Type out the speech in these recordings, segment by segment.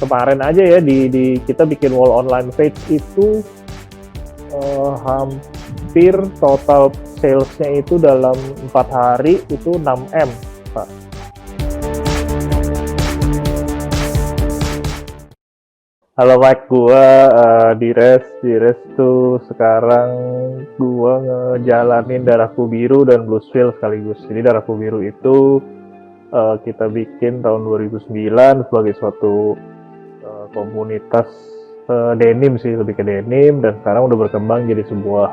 kemarin aja ya di kita bikin wall online page itu hampir total salesnya itu dalam 4 hari itu 6M, Pak. Halo Mike, gua di res tuh sekarang gua ngejalanin Darahku Biru dan Bluesville sekaligus. Jadi Darahku Biru itu kita bikin tahun 2009 sebagai suatu komunitas denim sih, lebih ke denim, dan sekarang udah berkembang jadi sebuah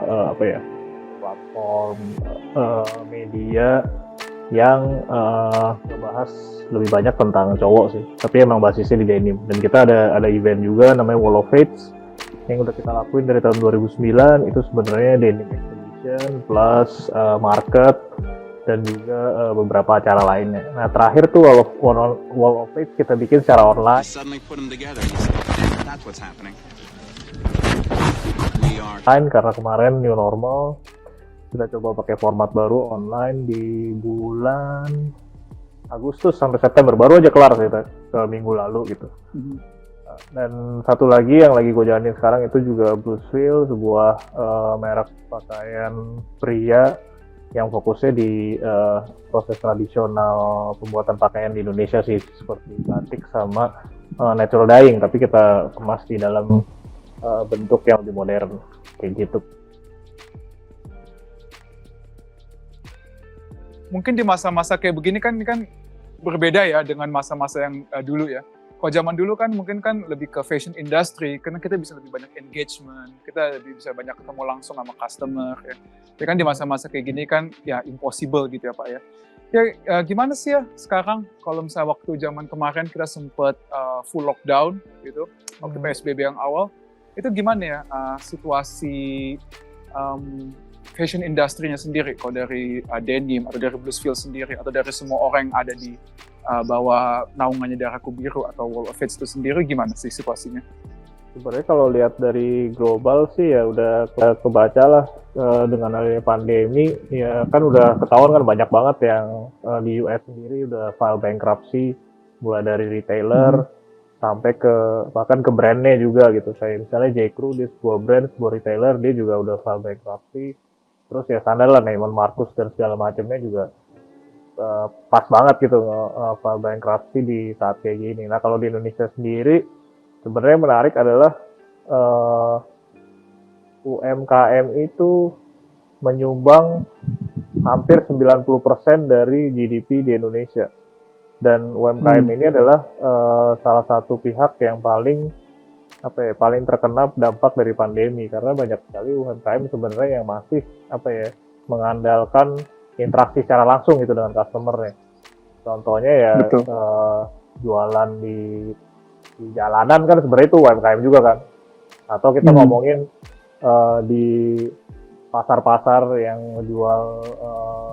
platform media yang ngebahas lebih banyak tentang cowok sih, tapi emang basisnya di denim. Dan kita ada event juga namanya Wall of Fates yang udah kita lakuin dari tahun 2009. Itu sebenarnya denim exhibition plus market dan juga beberapa acara lainnya. Nah terakhir tuh Wall of Fates kita bikin secara online. Karena kemarin new normal, kita coba pakai format baru online di bulan Agustus sampai September, baru aja kelar kita ke minggu lalu gitu. Dan satu lagi yang lagi gue jalanin sekarang itu juga Bluesville, sebuah merek pakaian pria yang fokusnya di proses tradisional pembuatan pakaian di Indonesia sih, seperti batik sama natural dyeing, tapi kita kemas di dalam bentuk yang lebih modern kayak gitu. Mungkin di masa-masa kayak begini kan berbeda ya dengan masa-masa yang dulu ya. Kalau zaman dulu kan mungkin kan lebih ke fashion industry, karena kita bisa lebih banyak engagement, kita lebih bisa banyak ketemu langsung sama customer ya. Ya kan di masa-masa kayak gini kan ya impossible gitu ya Pak ya. Ya gimana sih ya sekarang kalau misalnya waktu zaman kemarin kita sempat full lockdown gitu, waktu PSBB yang awal, itu gimana ya situasi fashion industry-nya sendiri, kalau dari denim atau dari Bluesville sendiri atau dari semua orang yang ada di bawah naungannya Darahku Biru atau Wall of Fates itu sendiri, gimana sih situasinya? Sebenarnya kalau lihat dari global sih ya udah kebaca lah dengan adanya pandemi, ya kan udah ketahuan kan banyak banget yang di US sendiri udah file bankruptcy, mulai dari retailer sampai ke bahkan ke brandnya juga gitu. Kayak misalnya J.Crew, dia sebuah brand, sebuah retailer, dia juga udah file bankruptcy. Terus ya standar lah Neiman Marcus dan segala macamnya juga pas banget gitu file bankruptcy di saat kayak gini. Nah kalau di Indonesia sendiri sebenarnya menarik adalah UMKM itu menyumbang hampir 90% dari GDP di Indonesia. Dan UMKM ini adalah salah satu pihak yang paling terkena dampak dari pandemi, karena banyak sekali UMKM sebenarnya yang masih mengandalkan interaksi secara langsung gitu dengan customer-nya. Contohnya ya jualan di jalanan kan sebenarnya itu UMKM juga kan. Atau kita ngomongin di pasar-pasar yang ngejual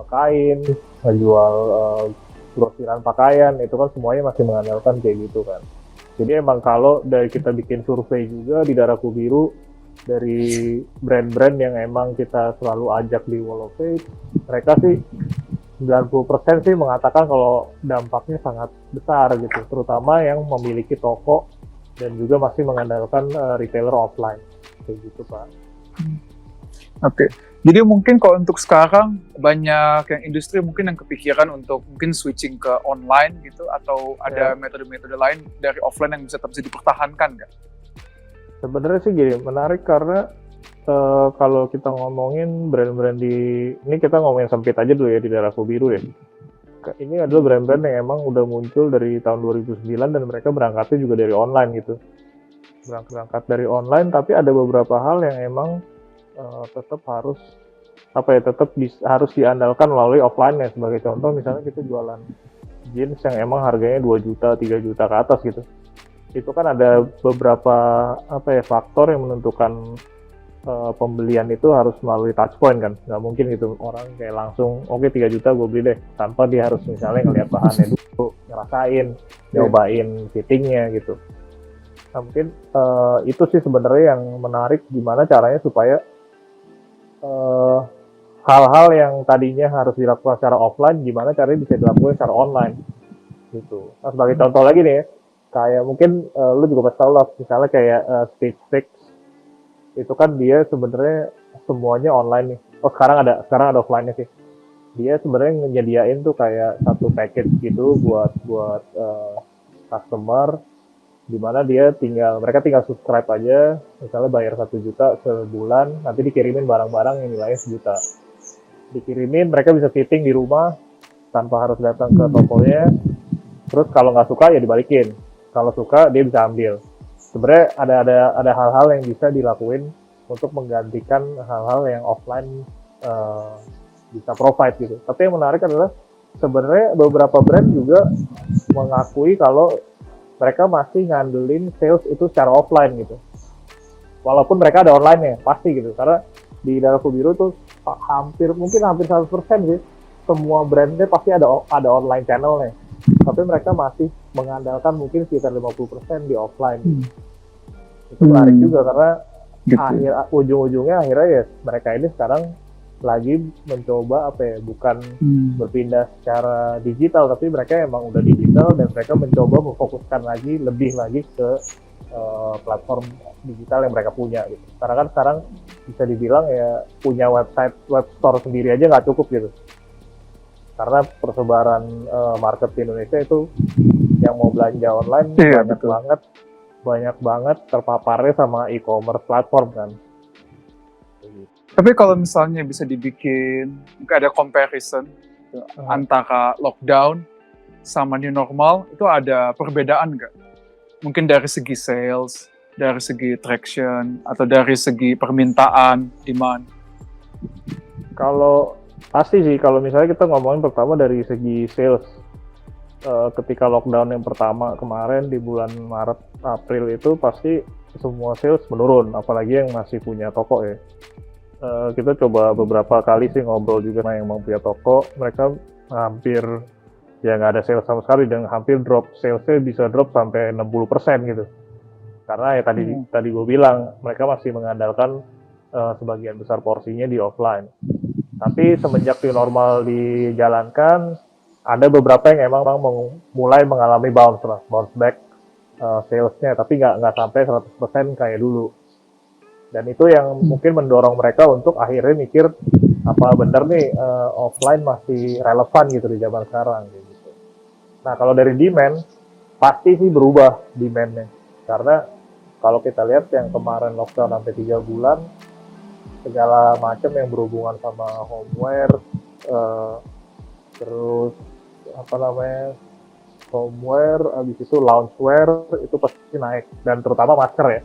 kain, ngejual grosiran pakaian, itu kan semuanya masih mengandalkan kayak gitu kan. Jadi emang kalau dari kita bikin survei juga di Darahku Biru, dari brand-brand yang emang kita selalu ajak di Wall of Fates, mereka sih 90% sih mengatakan kalau dampaknya sangat besar gitu, terutama yang memiliki toko dan juga masih mengandalkan retailer offline kayak gitu Pak. Oke. Jadi mungkin kalau untuk sekarang banyak yang industri mungkin yang kepikiran untuk mungkin switching ke online gitu, atau ada metode-metode lain dari offline yang bisa tetap dipertahankan nggak? Sebenarnya sih gini, menarik karena kalau kita ngomongin brand-brand ini kita ngomongin sempit aja dulu ya di Darahku Biru ya. Ini adalah brand-brand yang emang udah muncul dari tahun 2009 dan mereka berangkatnya juga dari online gitu. Berangkat dari online, tapi ada beberapa hal yang emang tetap harus harus diandalkan melalui offline ya. Sebagai contoh misalnya kita jualan jeans yang emang harganya 2 juta, 3 juta ke atas gitu. Itu kan ada beberapa faktor yang menentukan pembelian itu harus melalui touch point kan. Nggak mungkin gitu orang kayak langsung oke 3 juta gue beli deh, tanpa dia harus misalnya ngeliat bahannya dulu, ngerasain, nyobain fittingnya gitu. Nah mungkin itu sih sebenarnya yang menarik, gimana caranya supaya hal-hal yang tadinya harus dilakukan secara offline, gimana caranya bisa dilakukan secara online gitu. Nah sebagai contoh lagi nih ya, kayak mungkin lu juga pasti tahu lah, misalnya kayak Stage Six itu kan dia sebenarnya semuanya online nih. Oh sekarang ada offline-nya sih. Dia sebenarnya nyediain tuh kayak satu package gitu buat buat customer, di mana mereka tinggal subscribe aja, misalnya bayar 1 juta sebulan, nanti dikirimin barang-barang yang nilainya 1 juta. Dikirimin, mereka bisa fitting di rumah tanpa harus datang ke tokonya. Terus kalau nggak suka ya dibalikin. Kalau suka dia bisa ambil. Sebenarnya ada hal-hal yang bisa dilakuin untuk menggantikan hal-hal yang offline bisa provide gitu. Tapi yang menarik adalah sebenarnya beberapa brand juga mengakui kalau mereka masih ngandelin sales itu secara offline gitu. Walaupun mereka ada online-nya, pasti gitu. Karena di Darko Biru tuh mungkin hampir 100% sih. Semua brandnya pasti ada online channelnya. Tapi mereka masih mengandalkan mungkin sekitar 50% di offline. Itu menarik juga karena ujung-ujungnya akhirnya ya mereka ini sekarang lagi mencoba bukan berpindah secara digital, tapi mereka emang udah digital dan mereka mencoba memfokuskan lebih lagi ke platform digital yang mereka punya gitu. Karena kan sekarang bisa dibilang ya punya web store sendiri aja nggak cukup gitu. Karena persebaran market di Indonesia itu yang mau belanja online banyak banget terpaparnya sama e-commerce platform kan. Tapi kalau misalnya bisa dibikin, mungkin ada comparison antara lockdown sama new normal, itu ada perbedaan nggak? Mungkin dari segi sales, dari segi traction, atau dari segi permintaan, demand? Kalau pasti sih, kalau misalnya kita ngomongin pertama dari segi sales, ketika lockdown yang pertama kemarin di bulan Maret, April itu pasti semua sales menurun, apalagi yang masih punya toko ya. Kita coba beberapa kali sih ngobrol juga sama yang mau punya toko, mereka hampir ya nggak ada sales sama sekali dan hampir salesnya bisa drop sampai 60% gitu. Karena ya tadi gue bilang mereka masih mengandalkan sebagian besar porsinya di offline. Tapi semenjak new normal dijalankan, ada beberapa yang emang mulai mengalami bounce back salesnya, tapi nggak sampai 100% kayak dulu. Dan itu yang mungkin mendorong mereka untuk akhirnya mikir apa bener nih offline masih relevan gitu di zaman sekarang gitu. Nah kalau dari demand pasti sih berubah demandnya, karena kalau kita lihat yang kemarin lockdown sampai 3 bulan, segala macam yang berhubungan sama homeware, terus homeware, habis itu loungewear itu pasti naik, dan terutama masker ya.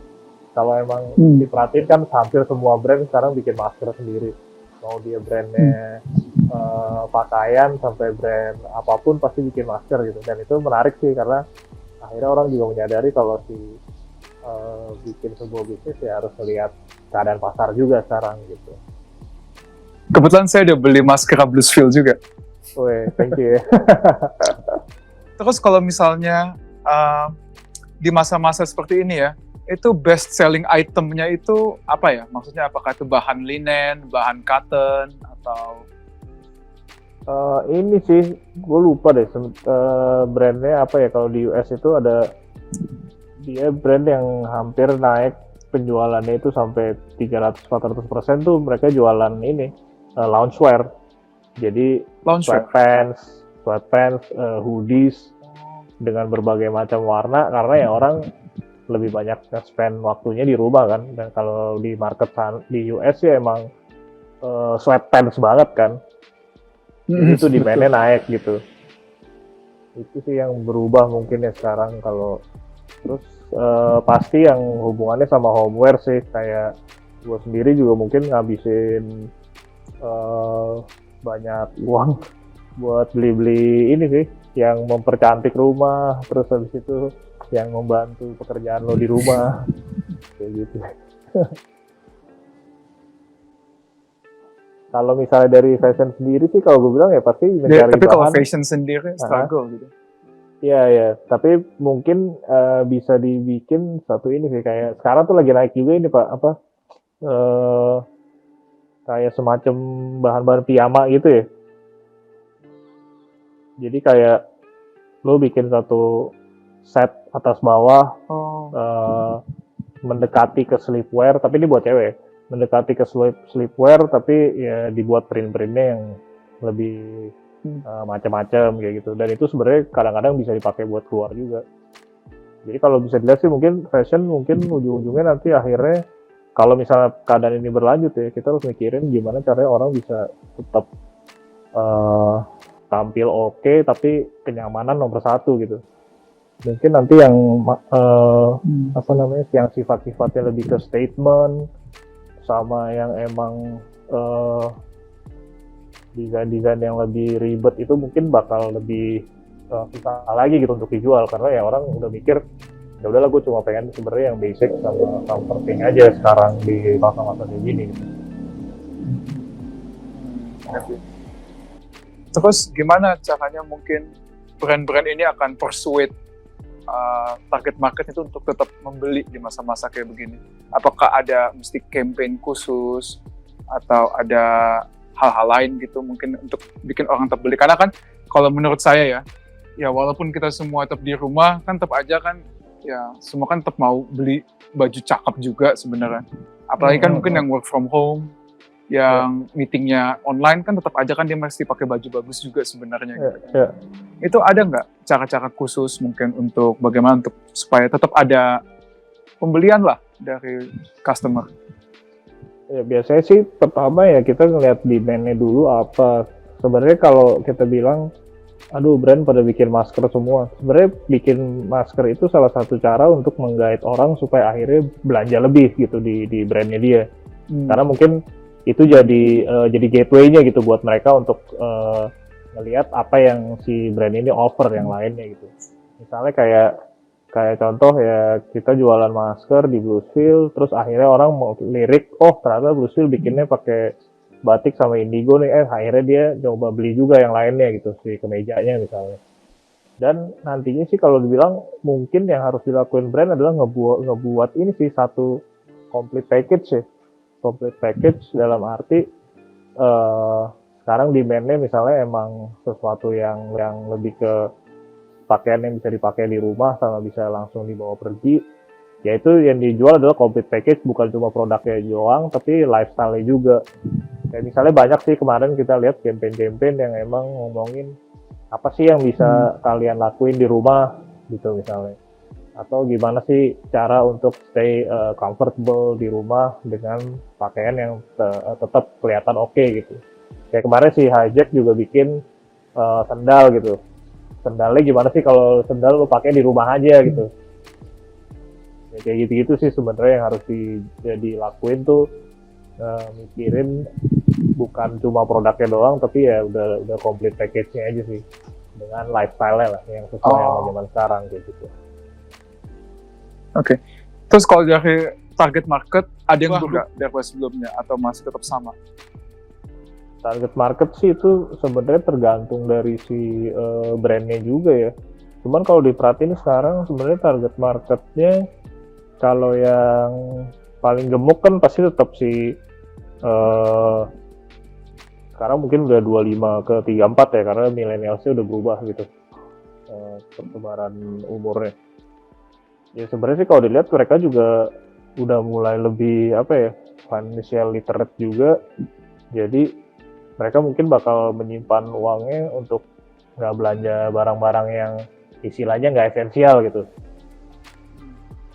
Kalau emang diperhatiin kan hampir semua brand sekarang bikin masker sendiri. Mau dia brandnya pakaian sampai brand apapun pasti bikin masker gitu. Dan itu menarik sih karena akhirnya orang juga menyadari kalau bikin sebuah bisnis ya harus melihat keadaan pasar juga sekarang gitu. Kebetulan saya udah beli masker Bluesfield juga. Weh, thank you ya. Terus kalau misalnya di masa-masa seperti ini ya, itu best selling itemnya itu apa ya? Maksudnya apakah itu bahan linen, bahan cotton, atau? Ini sih, gue lupa deh brandnya apa ya. Kalau di US itu ada dia brand yang hampir naik penjualannya itu sampai 300-400% tuh mereka jualan ini loungewear. Jadi sweatpants, hoodies dengan berbagai macam warna, karena ya orang lebih banyak spend waktunya di rumah kan. Dan kalau di market di US ya emang sweatpants banget kan. Jadi itu demand-nya naik gitu. Itu sih yang berubah mungkin ya sekarang. Kalau terus pasti yang hubungannya sama homeware sih, kayak gue sendiri juga mungkin ngabisin banyak uang buat beli-beli ini sih, yang mempercantik rumah, terus habis itu yang membantu pekerjaan lo di rumah kayak gitu. Kalau misalnya dari fashion sendiri sih, kalau gue bilang ya pasti mencari tapi bahan. kalau fashion sendiri struggle gitu. Iya, tapi mungkin bisa dibikin satu ini sih, kayak sekarang tuh lagi naik juga ini Pak, kayak semacam bahan-bahan piyama gitu ya. Jadi kayak lo bikin satu set atas bawah, Oh. mendekati ke sleepwear, tapi ini buat cewek, mendekati ke sleepwear, tapi ya dibuat print-printnya yang lebih macam-macam kayak gitu. Dan itu sebenarnya kadang-kadang bisa dipakai buat keluar juga. Jadi kalau bisa dilihat sih mungkin fashion mungkin ujung-ujungnya nanti akhirnya kalau misalnya keadaan ini berlanjut ya, kita harus mikirin gimana caranya orang bisa tetap tampil oke, tapi kenyamanan nomor satu gitu. Mungkin nanti yang apa namanya, yang sifat-sifatnya lebih ke statement sama yang emang desain-desain yang lebih ribet itu mungkin bakal lebih susah lagi gitu untuk dijual, karena ya orang udah mikir ya udahlah gue cuma pengen sebenarnya yang basic sama comforting aja sekarang di masa-masa kayak gini gitu. Terus gimana caranya mungkin brand-brand ini akan persuade target market itu untuk tetap membeli di masa-masa kayak begini? Apakah ada mesti campaign khusus atau ada hal-hal lain gitu mungkin untuk bikin orang tetap beli? Karena kan kalau menurut saya ya walaupun kita semua tetap di rumah kan tetap aja kan ya semua kan tetap mau beli baju cakep juga sebenarnya. Apalagi kan mungkin yang work from home, yang meetingnya online kan tetap aja kan dia mesti pakai baju bagus juga sebenarnya. Gitu. Itu ada nggak cara-cara khusus mungkin untuk bagaimana untuk supaya tetap ada pembelian lah dari customer? Ya biasanya sih pertama ya kita ngeliat demand-nya dulu apa. Sebenarnya kalau kita bilang, aduh brand pada bikin masker semua. Sebenarnya bikin masker itu salah satu cara untuk menggait orang supaya akhirnya belanja lebih gitu di brandnya dia. Karena mungkin itu jadi gateway-nya gitu buat mereka untuk ngelihat apa yang si brand ini offer yang lainnya gitu. Misalnya kayak contoh ya kita jualan masker di Bluesfield, terus akhirnya orang mau lirik, oh ternyata Bluesfield bikinnya pakai batik sama indigo nih, akhirnya dia coba beli juga yang lainnya gitu, si kemejanya misalnya. Dan nantinya sih kalau dibilang mungkin yang harus dilakuin brand adalah ngebuat ini sih satu complete package ya. Complete package dalam arti sekarang demand-nya misalnya emang sesuatu yang lebih ke pakaian yang bisa dipakai di rumah sama bisa langsung dibawa pergi, yaitu yang dijual adalah complete package, bukan cuma produknya doang tapi lifestyle-nya juga. Kayak misalnya banyak sih kemarin kita lihat campaign-campaign yang emang ngomongin apa sih yang bisa kalian lakuin di rumah gitu misalnya, atau gimana sih cara untuk stay comfortable di rumah dengan pakaian yang tetap kelihatan oke gitu. Kayak kemarin si Hijack juga bikin sendal gitu. Sendalnya gimana sih kalau sendal lo pakai di rumah aja gitu. Ya, kayak gitu-gitu sih sebenarnya yang harus dilakuin tuh, mikirin bukan cuma produknya doang tapi ya udah complete package-nya aja sih dengan lifestyle-nya lah yang sesuai sama zaman sekarang kayak gitu. Oke. Terus kalau dari target market ada yang berubah dari sebelumnya atau masih tetap sama? Target market sih itu sebenarnya tergantung dari si brandnya juga ya. Cuman kalau diperhatiin sekarang sebenarnya target marketnya kalau yang paling gemuk kan pasti tetap si sekarang mungkin udah 25 ke 34 ya, karena millennialsnya udah berubah gitu persebaran umurnya. Ya sebenarnya sih kalau dilihat mereka juga udah mulai lebih apa ya, financial literate juga. Jadi mereka mungkin bakal menyimpan uangnya untuk nggak belanja barang-barang yang istilahnya nggak esensial gitu,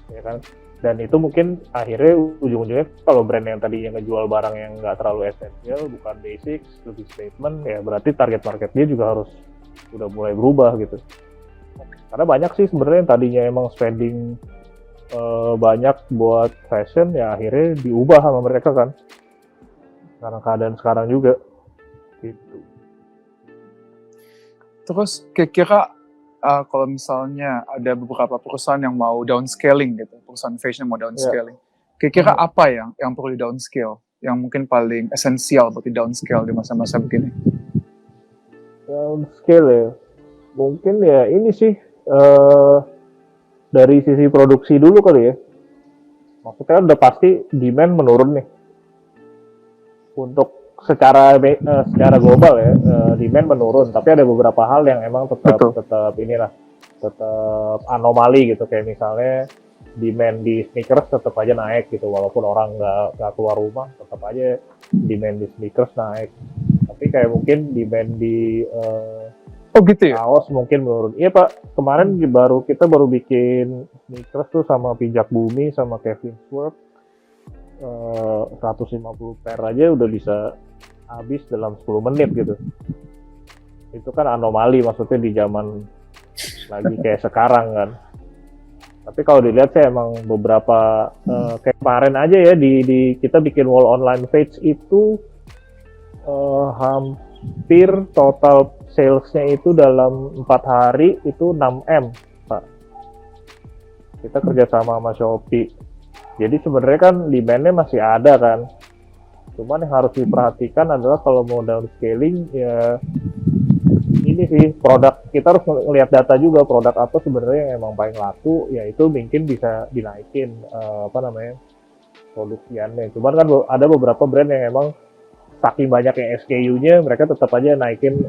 ya kan? Dan itu mungkin akhirnya ujung-ujungnya kalau brand yang tadi yang ngejual barang yang nggak terlalu esensial, bukan basics, lebih statement, ya berarti target market dia juga harus udah mulai berubah gitu. Karena banyak sih sebenarnya yang tadinya emang spending banyak buat fashion, ya akhirnya diubah sama mereka kan, karena keadaan sekarang juga. Gitu. Terus kira-kira kalau misalnya ada beberapa perusahaan yang mau downscaling gitu, perusahaan fashion yang mau downscaling, kira-kira apa yang perlu di downscale, yang mungkin paling esensial buat di downscale di masa-masa begini? Downscale ya, mungkin ya ini sih dari sisi produksi dulu kali ya. Maksudnya udah pasti demand menurun nih. Untuk secara global ya, demand menurun, tapi ada beberapa hal yang emang tetap inilah tetap anomali gitu, kayak misalnya demand di sneakers tetap aja naik gitu, walaupun orang nggak keluar rumah tetap aja demand di sneakers naik. Tapi kayak mungkin demand di Oh gitu ya? kaos mungkin menurun. Iya Pak, kemarin kita baru bikin sneakers tuh sama Pijak Bumi sama Kevin Work, 150 pair aja udah bisa habis dalam 10 menit gitu. Itu kan anomali, maksudnya di zaman lagi kayak sekarang kan. Tapi kalau dilihat sih emang beberapa kayak kemarin aja ya di kita bikin wall online page itu hampir total salesnya itu dalam 4 hari itu 6M Pak. Kita kerjasama sama Shopee. Jadi sebenarnya kan demand-nya masih ada kan. Cuman yang harus diperhatikan adalah kalau mau downscaling ya ini sih, produk kita harus melihat data juga, produk apa sebenarnya yang emang paling laku, ya itu mungkin bisa dinaikin produksiannya. Cuman kan ada beberapa brand yang emang saking banyak yang SKU-nya mereka tetap aja naikin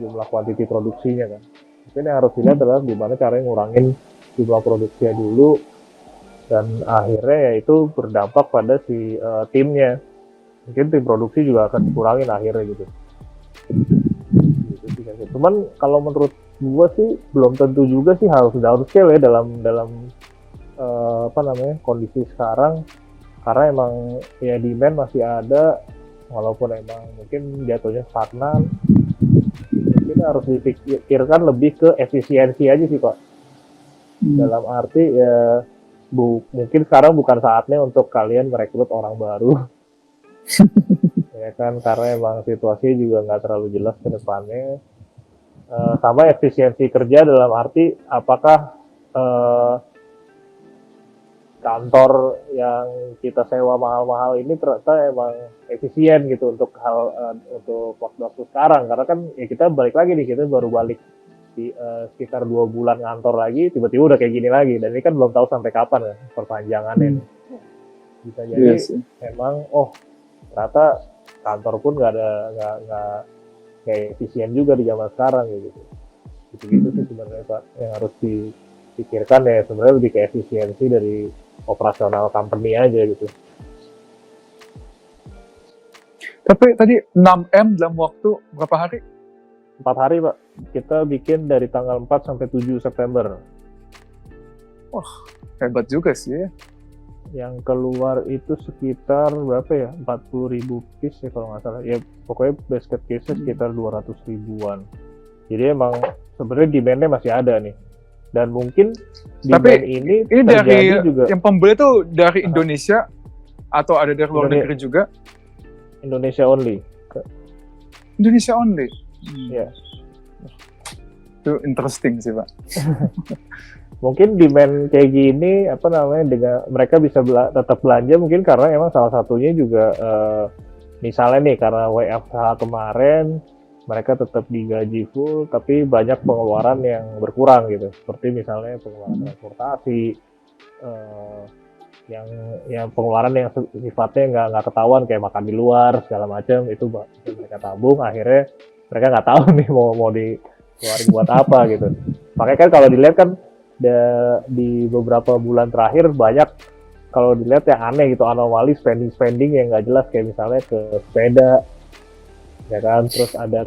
jumlah kuantiti produksinya kan. Mungkin yang harus dilihat adalah gimana caranya ngurangin jumlah produksinya dulu, dan akhirnya ya itu berdampak pada si timnya. Mungkin tim produksi juga akan dikurangin akhirnya gitu. Cuman kalau menurut gua sih belum tentu juga sih harus downscale ya dalam kondisi sekarang, karena emang ya demand masih ada, walaupun emang mungkin jatuhnya stagnan. Mungkin harus dipikirkan lebih ke efisiensi aja sih Pak. Dalam arti ya mungkin sekarang bukan saatnya untuk kalian merekrut orang baru. Ya kan, karena emang situasinya juga nggak terlalu jelas ke depannya. Sama efisiensi kerja dalam arti apakah kantor yang kita sewa mahal-mahal ini ternyata emang efisien gitu untuk untuk waktu sekarang, karena kan ya kita balik lagi nih, kita baru balik di sekitar 2 bulan ngantor lagi, tiba-tiba udah kayak gini lagi, dan ini kan belum tahu sampai kapan ya perpanjangannya. Bisa jadi emang ternyata kantor pun nggak kayak efisien juga di zaman sekarang gitu. Gitu sih sebenarnya Pak, yang harus dipikirkan ya sebenarnya lebih ke efisiensi dari operasional company aja gitu. Tapi tadi 6M dalam waktu berapa hari? 4 hari Pak, kita bikin dari tanggal 4 sampai 7 September. Wah, hebat juga sih ya. Yang keluar itu sekitar berapa ya, 40.000 piece ya kalau nggak salah ya, pokoknya basket case sekitar 200 ribuan. Jadi emang sebenarnya demand-nya masih ada nih, dan mungkin demand ini dari juga, yang pembeli tuh dari Indonesia atau ada dari luar negeri juga? Indonesia only. Indonesia only? Ya. Itu interesting sih Pak. Mungkin demand kayak gini dengan mereka bisa tetap belanja mungkin karena emang salah satunya juga misalnya nih karena WFH kemarin mereka tetap digaji full tapi banyak pengeluaran yang berkurang gitu, seperti misalnya pengeluaran transportasi, yang pengeluaran yang sifatnya nggak ketahuan kayak makan di luar segala macam, itu mereka tabung, akhirnya mereka nggak tahu nih mau dikeluarin buat apa gitu. Makanya kan kalau dilihat kan di beberapa bulan terakhir banyak kalau dilihat yang aneh gitu, anomali spending yang nggak jelas, kayak misalnya ke sepeda ya kan, terus ada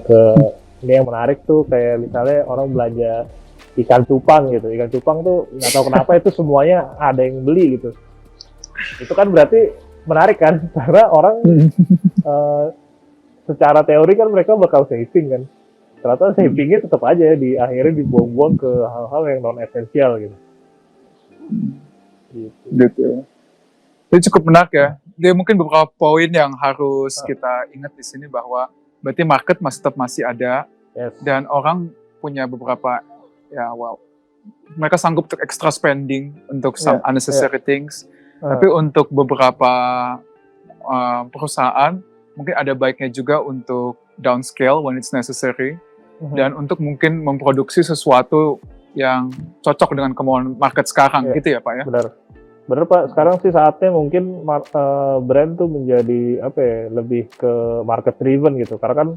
ini yang menarik tuh kayak misalnya orang belanja ikan cupang gitu, ikan cupang tuh nggak tahu kenapa itu semuanya ada yang beli gitu. Itu kan berarti menarik kan, karena orang secara teori kan mereka bakal saving kan, ternyata savingnya tetap aja di akhirnya dibuang-buang ke hal-hal yang non esensial gitu. Gitu. Jadi cukup menarik ya. Dia mungkin beberapa poin yang harus kita ingat di sini, bahwa berarti market masih ada, dan orang punya beberapa mereka sanggup untuk extra spending untuk some unnecessary things. Tapi untuk beberapa perusahaan mungkin ada baiknya juga untuk downscale when it's necessary, dan untuk mungkin memproduksi sesuatu yang cocok dengan kemauan market sekarang, gitu ya Pak ya? Benar Pak, sekarang sih saatnya mungkin brand tuh menjadi lebih ke market driven gitu, karena kan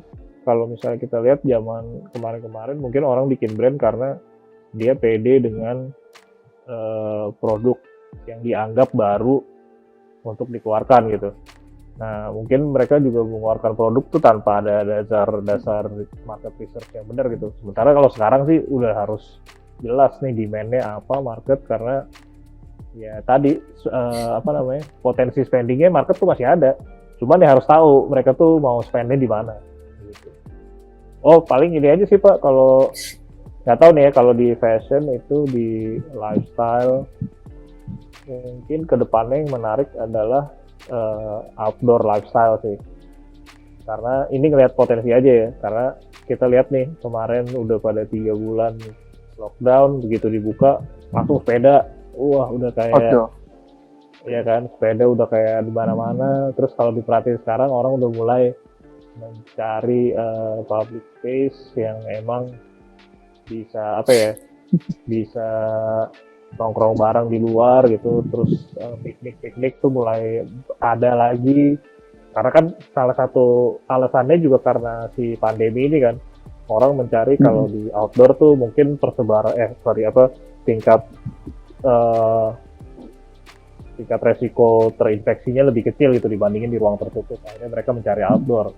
kalau misalnya kita lihat zaman kemarin-kemarin mungkin orang bikin brand karena dia pede dengan produk yang dianggap baru untuk dikeluarkan gitu. Nah, mungkin mereka juga mengeluarkan produk tuh tanpa ada dasar market research yang benar gitu. Sementara kalau sekarang sih udah harus jelas nih demand-nya apa market, karena ya tadi potensi spending-nya market tuh masih ada. Cuman ya harus tahu mereka tuh mau spend-nya di mana gitu. Oh, paling ini aja sih Pak, kalau nggak tahu nih ya, kalau di fashion itu di lifestyle mungkin kedepannya yang menarik adalah outdoor lifestyle sih, karena ini ngelihat potensi aja ya, karena kita lihat nih kemarin udah pada 3 bulan lockdown, begitu dibuka langsung sepeda, wah udah kayak ya kan, sepeda udah kayak di mana-mana. Terus kalau diperhatiin sekarang orang udah mulai mencari public space yang emang bisa bisa nongkrong bareng di luar gitu. Terus piknik tuh mulai ada lagi, karena kan salah satu alasannya juga karena si pandemi ini kan, orang mencari kalau di outdoor tuh mungkin tingkat resiko terinfeksinya lebih kecil gitu dibandingin di ruang tertutup. Akhirnya mereka mencari outdoor,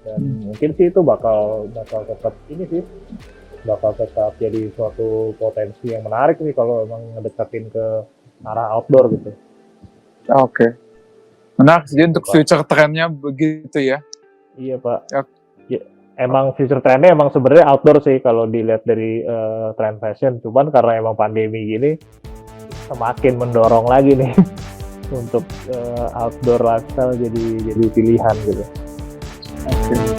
dan mungkin sih itu bakal tetap jadi suatu potensi yang menarik nih kalau emang ngedekatin ke arah outdoor gitu. Oke. Menarik, jadi untuk future trendnya begitu ya? Iya Pak. Ya, emang future trendnya emang sebenarnya outdoor sih kalau dilihat dari trend fashion. Cuman karena emang pandemi gini semakin mendorong lagi nih untuk outdoor lifestyle jadi pilihan gitu. Oke.